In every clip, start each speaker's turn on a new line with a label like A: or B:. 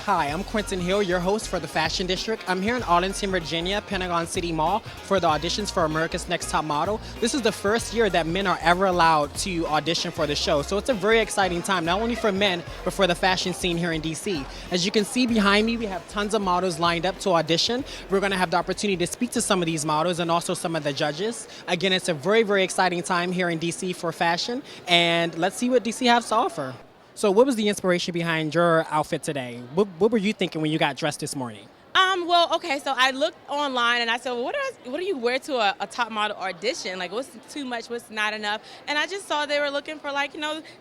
A: Hi, I'm Quentin Hill, your host for the Fashion District. I'm here in Arlington, Virginia, Pentagon City Mall for the Auditions for America's Next Top Model. This is the first year that men are ever allowed to audition for the show. So it's a very exciting time, not only for men, but for the fashion scene here in DC. As you can see behind me, we have tons of models lined up to audition. We're gonna have the opportunity to speak to some of these models and also some of the judges. Again, it's a very, very exciting time here in DC for fashion, and let's see what DC has to offer. So what was the inspiration behind your outfit today? What were you thinking when you got dressed this morning?
B: Okay, so I looked online and I said, well, what do you wear to a top model audition? Like, what's too much, what's not enough? And I just saw they were looking for, like,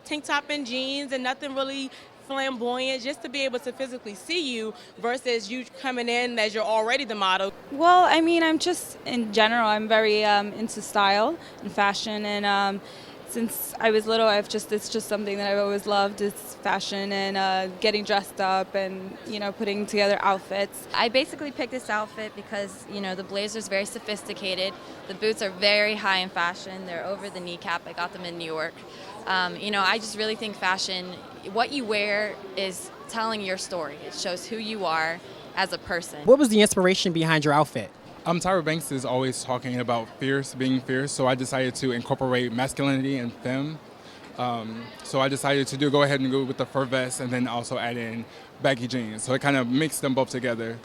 B: tank top and jeans and nothing really flamboyant, just to be able to physically see you versus you coming in as you're already the model.
C: Well, I mean, I'm just, in general, I'm very into style and fashion, and since I was little, it's just something that I've always loved, is fashion and getting dressed up and, putting together outfits.
D: I basically picked this outfit because, the blazer's very sophisticated. The boots are very high in fashion. They're over the kneecap. I got them in New York. I just really think fashion, what you wear is telling your story. It shows who you are as a person.
A: What was the inspiration behind your outfit?
E: Tyra Banks is always talking about being fierce, so I decided to incorporate masculinity and femme. So I decided to go ahead and go with the fur vest and then also add in baggy jeans. So it kind of mixed them both together.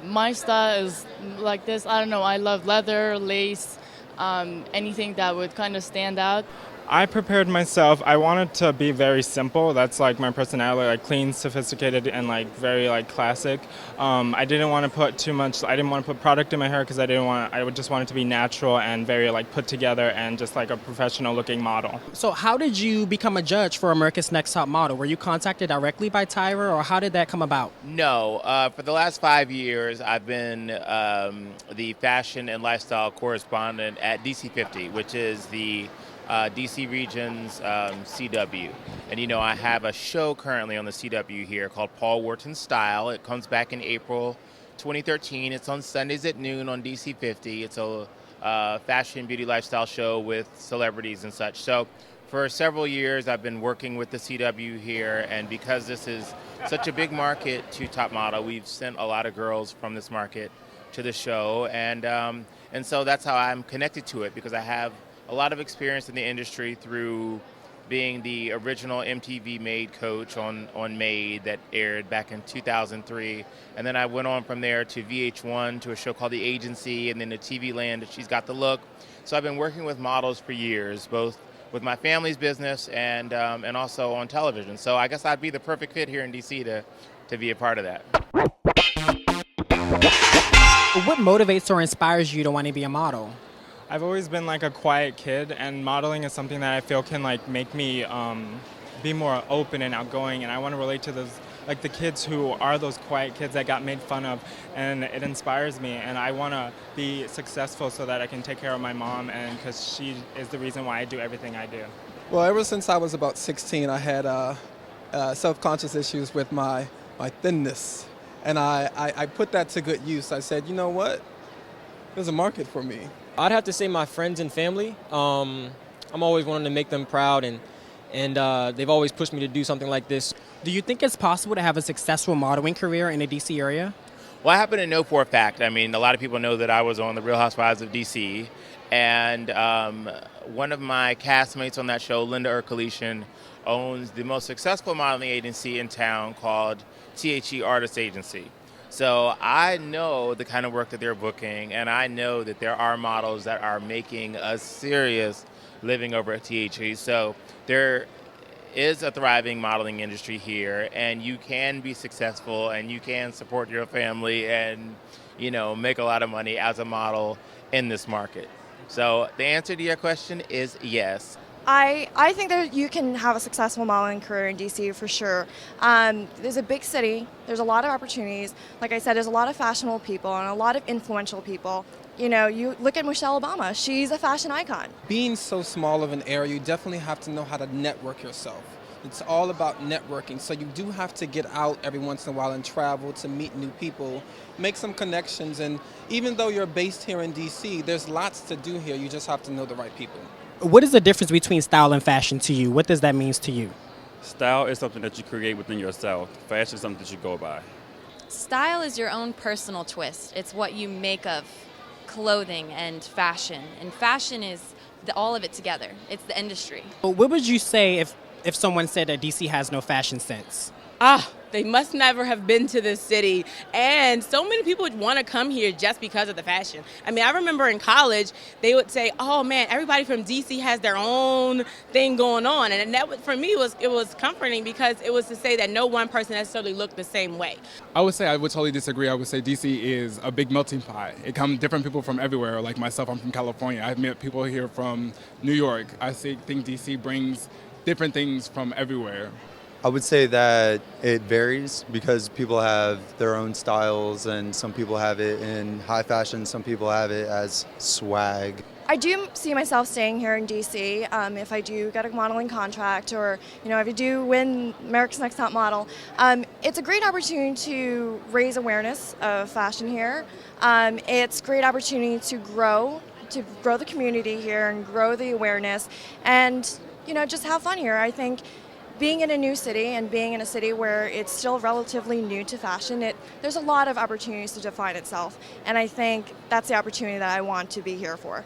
F: My style is like this. I don't know. I love leather, lace, anything that would kind of stand out.
G: I prepared myself. I wanted to be very simple. That's like my personality, like clean, sophisticated, and like very like classic. I didn't want to put too much. I didn't want to put product in my hair because I would just want it to be natural and very like put together and just like a professional looking model.
A: So how did you become a judge for America's Next Top Model? Were you contacted directly by Tyra, or how did that come about?
H: No. For the last 5 years, I've been the fashion and lifestyle correspondent at DC50, which is the DC Region's CW. And I have a show currently on the CW here called Paul Wharton's Style. It comes back in April 2013. It's on Sundays at noon on DC50. It's a fashion, beauty, lifestyle show with celebrities and such. So for several years, I've been working with the CW here, and because this is such a big market to top model, we've sent a lot of girls from this market to the show, and so that's how I'm connected to it, because I have a lot of experience in the industry through being the original MTV Made coach on Made that aired back in 2003. And then I went on from there to VH1 to a show called The Agency, and then to TV Land, She's Got the Look. So I've been working with models for years, both with my family's business and also on television. So I guess I'd be the perfect fit here in DC to be a part of that.
A: What motivates or inspires you to want to be a model?
G: I've always been like a quiet kid, and modeling is something that I feel can like make me be more open and outgoing, and I want to relate to those, like the kids who are those quiet kids that got made fun of, and it inspires me, and I want to be successful so that I can take care of my mom, and because she is the reason why I do everything I do.
I: Well, ever since I was about 16, I had self-conscious issues with my thinness, and I put that to good use. I said, you know what, there's a market for me.
J: I'd have to say my friends and family. I'm always wanting to make them proud, and they've always pushed me to do something like this.
A: Do you think it's possible to have a successful modeling career in the DC area?
H: Well, I happen to know for a fact. I mean, a lot of people know that I was on The Real Housewives of DC, and one of my castmates on that show, Linda Erkalishian, owns the most successful modeling agency in town called THE Artist Agency. So I know the kind of work that they're booking, and I know that there are models that are making a serious living over at THE. So there is a thriving modeling industry here, and you can be successful, and you can support your family and, make a lot of money as a model in this market. So the answer to your question is yes.
K: I think that you can have a successful modeling career in DC for sure. There's a big city. There's a lot of opportunities. Like I said, there's a lot of fashionable people and a lot of influential people. You look at Michelle Obama. She's a fashion icon.
I: Being so small of an area, you definitely have to know how to network yourself. It's all about networking. So you do have to get out every once in a while and travel to meet new people, make some connections. And even though you're based here in DC, there's lots to do here. You just have to know the right people.
A: What is the difference between style and fashion to you? What does that mean to you?
L: Style is something that you create within yourself. Fashion is something that you go by.
D: Style is your own personal twist. It's what you make of clothing and fashion. And fashion is all of it together. It's the industry.
A: What would you say if someone said that DC has no fashion sense?
B: They must never have been to this city. And so many people would want to come here just because of the fashion. I mean, I remember in college, they would say, oh man, everybody from DC has their own thing going on. And that, for me, it was comforting because it was to say that no one person necessarily looked the same way.
E: I would say I would totally disagree. I would say DC is a big melting pot. It comes different people from everywhere. Like myself, I'm from California. I've met people here from New York. I think DC brings different things from everywhere.
L: I would say that it varies because people have their own styles, and some people have it in high fashion, some people have it as swag.
K: I do see myself staying here in DC if I do get a modeling contract, or if I do win America's Next Top Model. It's a great opportunity to raise awareness of fashion here. It's a great opportunity to grow the community here and grow the awareness, and just have fun here. I think being in a new city and being in a city where it's still relatively new to fashion, there's a lot of opportunities to define itself. And I think that's the opportunity that I want to be here for.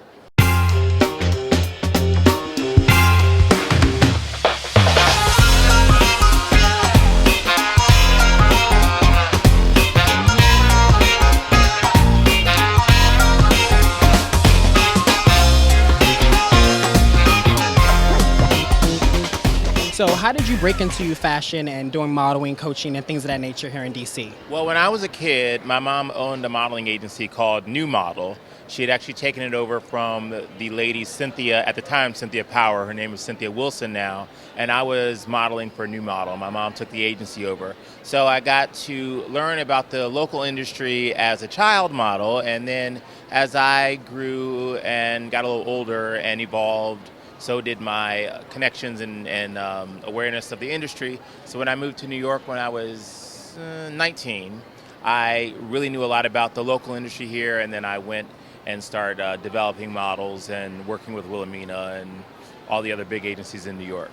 A: So how did you break into fashion and doing modeling, coaching, and things of that nature here in DC?
H: Well, when I was a kid, my mom owned a modeling agency called New Model. She had actually taken it over from the lady Cynthia, at the time Cynthia Power, her name is Cynthia Wilson now, and I was modeling for New Model. My mom took the agency over. So I got to learn about the local industry as a child model, and then as I grew and got a little older and evolved, so did my connections and awareness of the industry. So when I moved to New York when I was 19, I really knew a lot about the local industry here, and then I went and started developing models and working with Wilhelmina and all the other big agencies in New York.